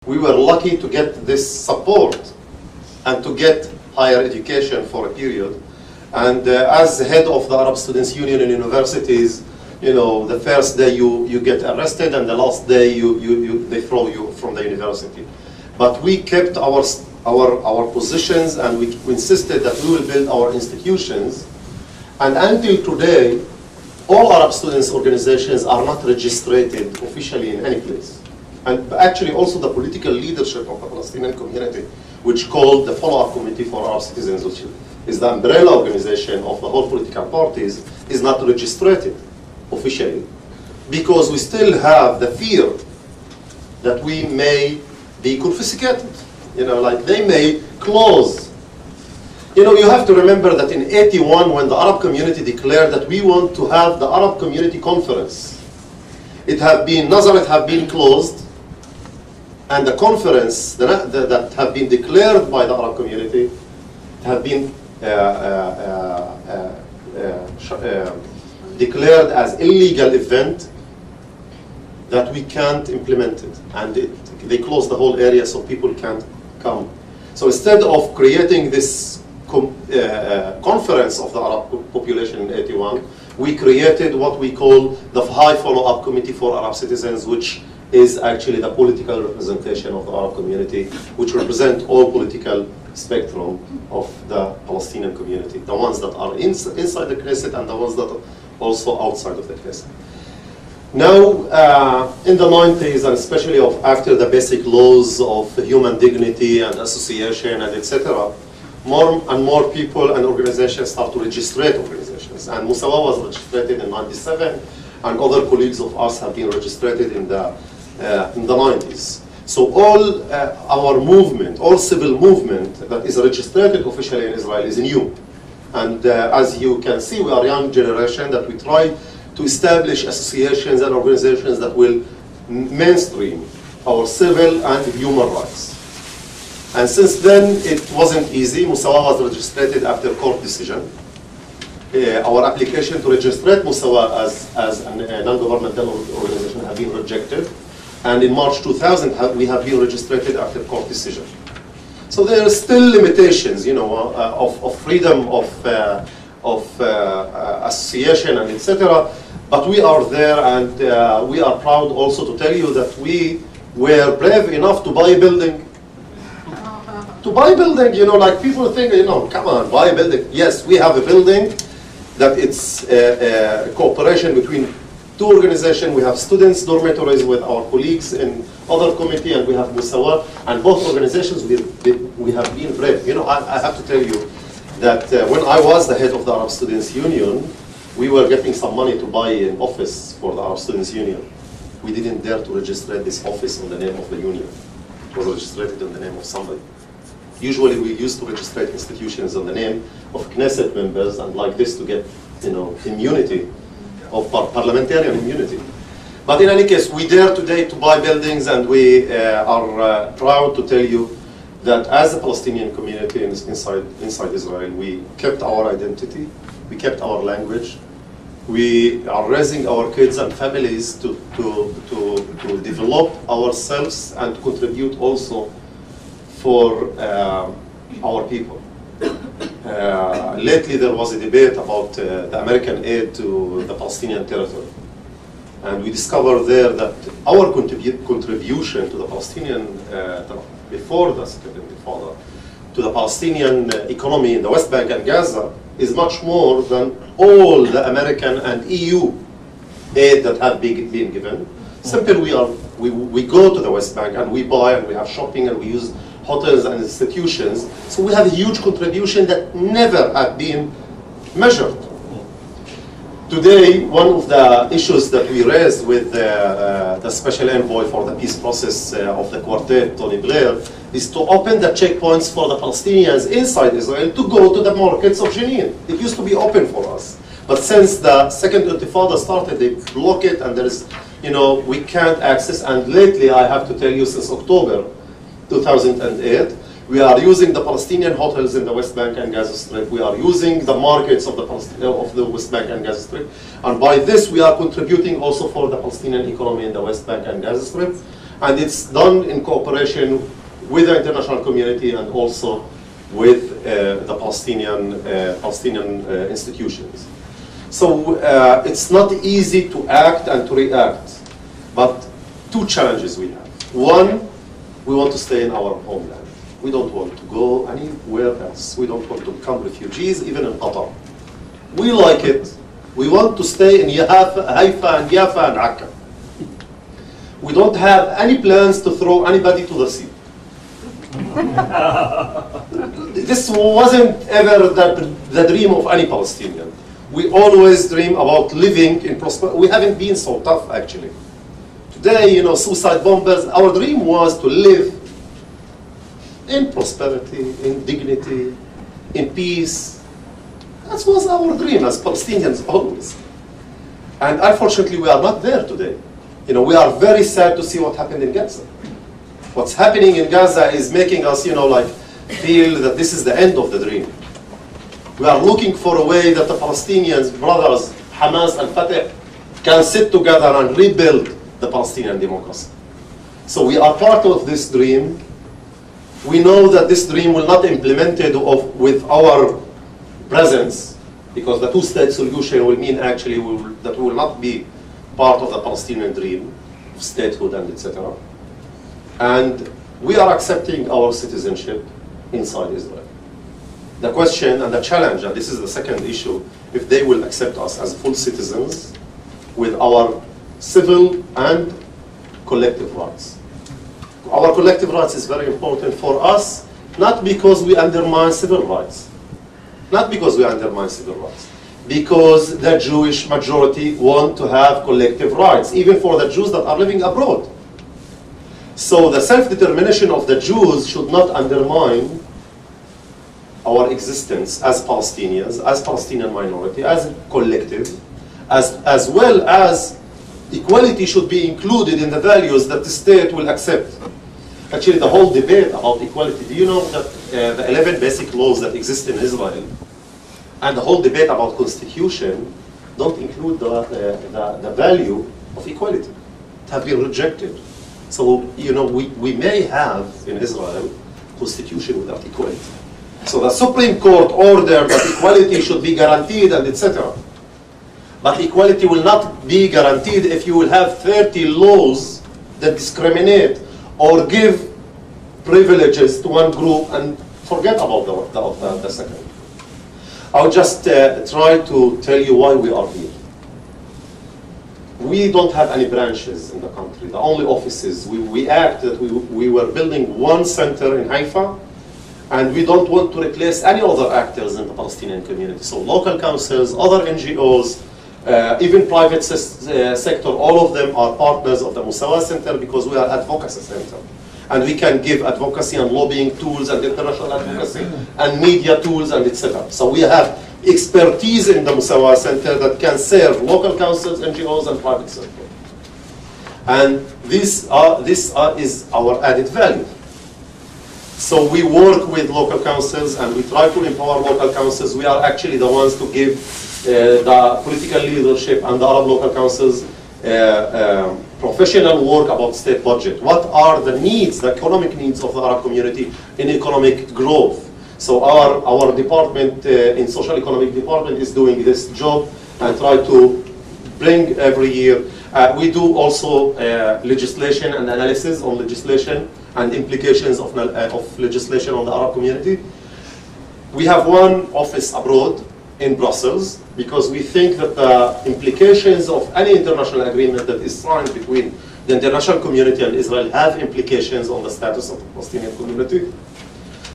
We were lucky to get this support and to get higher education for a period. And as head of the Arab Students Union in universities, the first day you get arrested, and the last day they throw you from the university. But we kept our positions, and we insisted that we will build our institutions. And until today, all Arab students organizations are not registered officially in any place. And actually also the political leadership of the Palestinian community, which called the Follow-up Committee for Arab Citizens, which is the umbrella organization of the whole political parties, is not registered officially, because we still have the fear that we may be confiscated. Like they may close. You have to remember that in '81, when the Arab community declared that we want to have the Arab Community Conference, Nazareth had been closed, and the conference that have been declared by the Arab community have been declared as illegal event, that we can't implement it. And they closed the whole area so people can't come. So instead of creating this conference of the Arab population in '81, we created what we call the High Follow-Up Committee for Arab Citizens, which is actually the political representation of the Arab community, which represent all political spectrum of the Palestinian community, the ones that are inside the Knesset and the ones that are also outside of the Knesset. Now, in the 90s, and especially after the basic laws of human dignity and association and etc., more and more people and organizations start to register organizations. And Mossawa was registered in '97, and other colleagues of us have been registered in the 90s. So all our movement, all civil movement that is registered officially in Israel is new. And as you can see, we are a young generation that we try to establish associations and organizations that will mainstream our civil and human rights. And since then, it wasn't easy. Mossawa was registered after court decision. Our application to register Mossawa as a non-governmental organization have been rejected. And in March 2000, we have been registered after court decision. So there are still limitations, of freedom of association and etc. But we are there, and we are proud also to tell you that we were brave enough to buy a building. To buy a building, like people think, come on, buy a building. Yes, we have a building that it's a cooperation between two organizations. We have students' dormitories with our colleagues in other committee, and we have Mossawa, and both organizations we have been brave. I have to tell you that when I was the head of the Arab Students Union, we were getting some money to buy an office for the Arab Students Union. We didn't dare to register this office on the name of the union. It was registered in the name of somebody. Usually we used to register institutions on the name of Knesset members, and like this to get immunity, of parliamentarian immunity. But in any case, we dare today to buy buildings, and we are proud to tell you that as a Palestinian community inside Israel, we kept our identity, we kept our language, we are raising our kids and families to develop ourselves and contribute also for our people. Lately there was a debate about the American aid to the Palestinian territory. And we discovered there that our contribution to the Palestinian, before the Second Intifada, to the Palestinian economy in the West Bank and Gaza is much more than all the American and EU aid that have been given. Simply we go to the West Bank and we buy and we have shopping and we use hotels and institutions. So we have a huge contribution that never had been measured. Today, one of the issues that we raised with the special envoy for the peace process of the quartet, Tony Blair, is to open the checkpoints for the Palestinians inside Israel to go to the markets of Jenin. It used to be open for us. But since the Second Intifada started, they block it, and there is, we can't access. And lately, I have to tell you, since October 2008, we are using the Palestinian hotels in the West Bank and Gaza Strip. We are using the markets of the West Bank and Gaza Strip. And by this, we are contributing also for the Palestinian economy in the West Bank and Gaza Strip. And it's done in cooperation with the international community and also with the Palestinian institutions. So it's not easy to act and to react, but two challenges we have. One, we want to stay in our homeland. We don't want to go anywhere else. We don't want to become refugees, even in Qatar. We like it. We want to stay in Haifa and Jaffa and Akka. We don't have any plans to throw anybody to the sea. This wasn't ever the dream of any Palestinian. We always dream about living in prosperity. We haven't been so tough, actually. Today, suicide bombers, our dream was to live in prosperity, in dignity, in peace. That was our dream as Palestinians always. And unfortunately, we are not there today. We are very sad to see what happened in Gaza. What's happening in Gaza is making us, feel that this is the end of the dream. We are looking for a way that the Palestinians, brothers, Hamas and Fatah, can sit together and rebuild the Palestinian democracy. So we are part of this dream. We know that this dream will not be implemented with our presence, because the two-state solution will mean actually that we will not be part of the Palestinian dream, statehood and etc. And we are accepting our citizenship inside Israel. The question and the challenge, and this is the second issue, if they will accept us as full citizens with our civil and collective rights. Our collective rights is very important for us, not because we undermine civil rights. Not because we undermine civil rights. Because the Jewish majority want to have collective rights, even for the Jews that are living abroad. So the self-determination of the Jews should not undermine our existence as Palestinians, as Palestinian minority, as a collective, as well as equality should be included in the values that the state will accept. Actually, the whole debate about equality, do you know that the 11 basic laws that exist in Israel and the whole debate about constitution don't include the value of equality? It have been rejected. So, we may have in Israel constitution without equality. So the Supreme Court ordered that equality should be guaranteed and etc. But equality will not be guaranteed if you will have 30 laws that discriminate or give privileges to one group and forget about the second. I'll just try to tell you why we are here. We don't have any branches in the country. The only offices, we act that we were building one center in Haifa, and we don't want to replace any other actors in the Palestinian community. So local councils, other NGOs, even private sector, all of them are partners of the Mossawa Center because we are Advocacy Center. And we can give advocacy and lobbying tools and international advocacy and media tools and etc. So we have expertise in the Mossawa Center that can serve local councils, NGOs, and private sector. And this is our added value. So we work with local councils and we try to empower local councils. We are actually the ones to give the political leadership and the Arab local councils professional work about state budget. What are the needs, the economic needs of the Arab community in economic growth? So our department, in social economic department, is doing this job and try to bring every year. We do also legislation and analysis on legislation and implications of legislation on the Arab community. We have one office abroad in Brussels because we think that the implications of any international agreement that is signed between the international community and Israel have implications on the status of the Palestinian community.